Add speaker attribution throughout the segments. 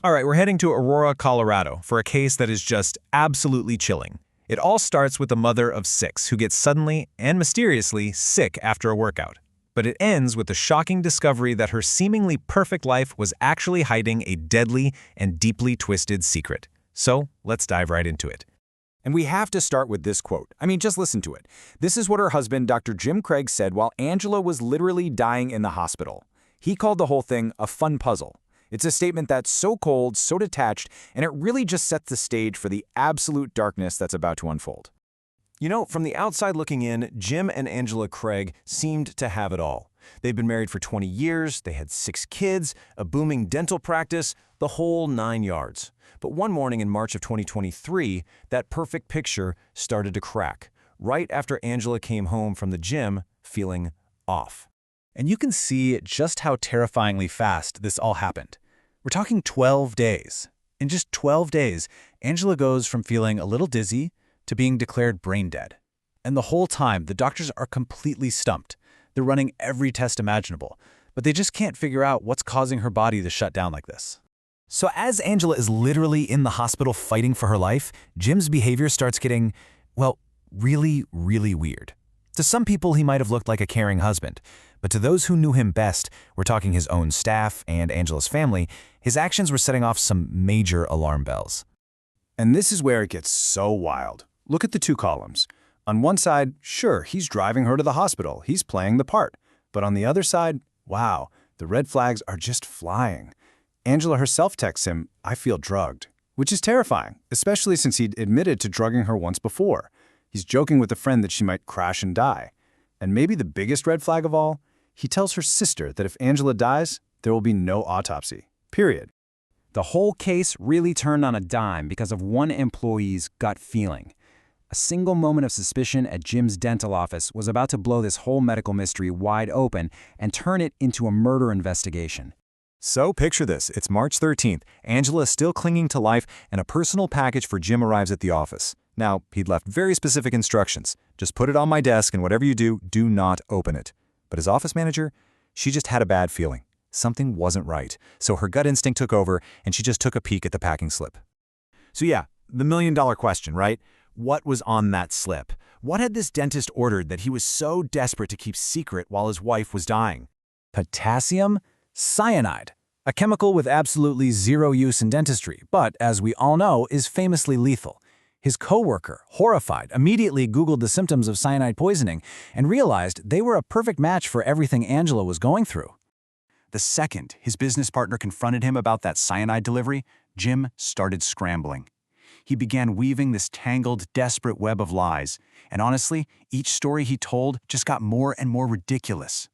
Speaker 1: All right, we're heading to Aurora, Colorado for a case that is just absolutely chilling. It all starts with a mother of 6 who gets suddenly and mysteriously sick after a workout. But it ends with the shocking discovery that her seemingly perfect life was actually hiding a deadly and deeply twisted secret. So, let's dive right into it.
Speaker 2: And we have to start with this quote. I mean, just listen to it. This is what her husband, Dr. Jim Craig, said while Angela was literally dying in the hospital. He called the whole thing a fun puzzle. It's a statement that's so cold, so detached, and it really just sets the stage for the absolute darkness that's about to unfold.
Speaker 3: You know, from the outside looking in, Jim and Angela Craig seemed to have it all. They'd been married for 20 years, they had 6 kids, a booming dental practice, the whole 9 yards. But one morning in March of 2023, that perfect picture started to crack, right after Angela came home from the gym feeling off.
Speaker 4: And you can see just how terrifyingly fast this all happened. We're talking 12 days. In just 12 days, Angela goes from feeling a little dizzy to being declared brain dead. And the whole time, the doctors are completely stumped. They're running every test imaginable, but they just can't figure out what's causing her body to shut down like this.
Speaker 1: So as Angela is literally in the hospital fighting for her life, Jim's behavior starts getting, well, really, really weird. To some people, he might have looked like a caring husband, but to those who knew him best, we're talking his own staff and Angela's family, his actions were setting off some major alarm bells.
Speaker 2: And this is where it gets so wild. Look at the 2 columns. On one side, sure, he's driving her to the hospital. He's playing the part. But on the other side, wow, the red flags are just flying. Angela herself texts him, "I feel drugged," which is terrifying, especially since he'd admitted to drugging her once before. He's joking with a friend that she might crash and die. And maybe the biggest red flag of all, he tells her sister that if Angela dies, there will be no autopsy. Period.
Speaker 5: The whole case really turned on a dime because of one employee's gut feeling. A single moment of suspicion at Jim's dental office was about to blow this whole medical mystery wide open and turn it into a murder investigation.
Speaker 3: So picture this, it's March 13th, Angela is still clinging to life, and a personal package for Jim arrives at the office. Now, he'd left very specific instructions. Just put it on my desk, and whatever you do, do not open it. But his office manager, she just had a bad feeling. Something wasn't right. So her gut instinct took over, and she just took a peek at the packing slip. So yeah, the million-dollar question, right? What was on that slip? What had this dentist ordered that he was so desperate to keep secret while his wife was dying?
Speaker 4: Potassium cyanide, a chemical with absolutely zero use in dentistry, but, as we all know, is famously lethal. His coworker, horrified, immediately Googled the symptoms of cyanide poisoning and realized they were a perfect match for everything Angela was going through.
Speaker 6: The second his business partner confronted him about that cyanide delivery, Jim started scrambling. He began weaving this tangled, desperate web of lies, and honestly, each story he told just got more and more ridiculous.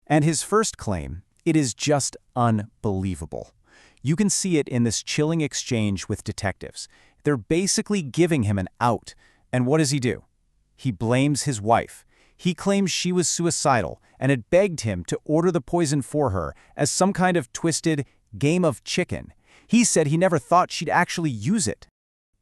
Speaker 4: And his first claim, it is just unbelievable. You can see it in this chilling exchange with detectives. They're basically giving him an out. And what does he do? He blames his wife. He claims she was suicidal and had begged him to order the poison for her as some kind of twisted game of chicken. He said he never thought she'd actually use it.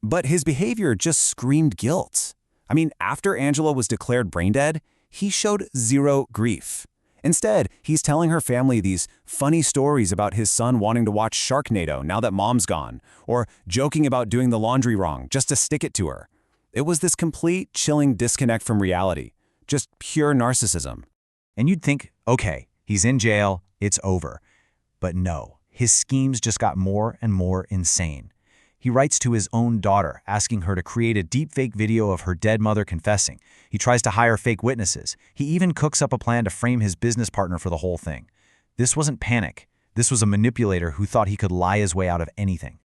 Speaker 6: But his behavior just screamed guilt. I mean, after Angela was declared brain dead, he showed zero grief. Instead, he's telling her family these funny stories about his son wanting to watch Sharknado now that mom's gone, or joking about doing the laundry wrong just to stick it to her. It was this complete, chilling disconnect from reality, just pure narcissism.
Speaker 3: And you'd think, okay, he's in jail, it's over. But no, his schemes just got more and more insane. He writes to his own daughter, asking her to create a deepfake video of her dead mother confessing. He tries to hire fake witnesses. He even cooks up a plan to frame his business partner for the whole thing. This wasn't panic. This was a manipulator who thought he could lie his way out of anything.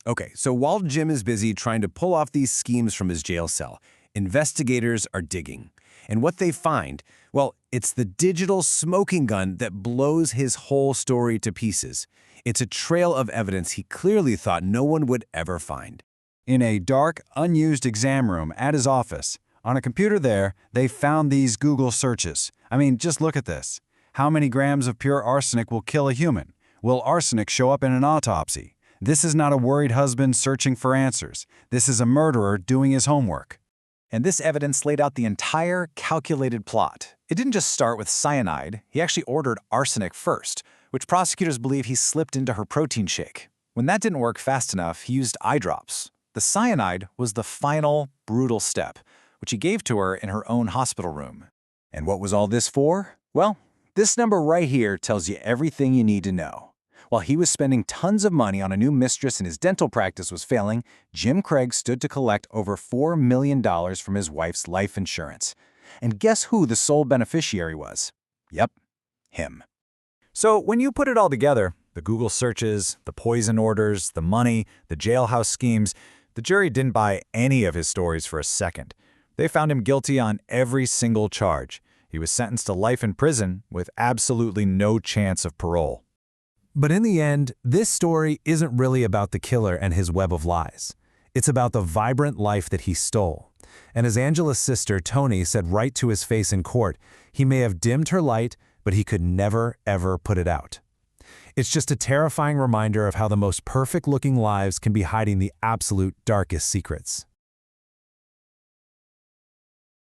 Speaker 2: Okay, so while Jim is busy trying to pull off these schemes from his jail cell, investigators are digging. And what they find, well, it's the digital smoking gun that blows his whole story to pieces. It's a trail of evidence he clearly thought no one would ever find.
Speaker 5: In a dark, unused exam room at his office, on a computer there, they found these Google searches. I mean, just look at this. How many grams of pure arsenic will kill a human? Will arsenic show up in an autopsy? This is not a worried husband searching for answers. This is a murderer doing his homework.
Speaker 4: And this evidence laid out the entire calculated plot. It didn't just start with cyanide. He actually ordered arsenic first, which prosecutors believe he slipped into her protein shake.
Speaker 3: When that didn't work fast enough, he used eye drops. The cyanide was the final, brutal step, which he gave to her in her own hospital room. And what was all this for? Well, this number right here tells you everything you need to know. While he was spending tons of money on a new mistress and his dental practice was failing, Jim Craig stood to collect over $4 million from his wife's life insurance. And guess who the sole beneficiary was? Yep, him. So when you put it all together, the Google searches, the poison orders, the money, the jailhouse schemes, the jury didn't buy any of his stories for a second. They found him guilty on every single charge. He was sentenced to life in prison with absolutely no chance of parole.
Speaker 1: But in the end, this story isn't really about the killer and his web of lies. It's about the vibrant life that he stole. And as Angela's sister, Tony, said right to his face in court, he may have dimmed her light, but he could never, ever put it out. It's just a terrifying reminder of how the most perfect-looking lives can be hiding the absolute darkest secrets.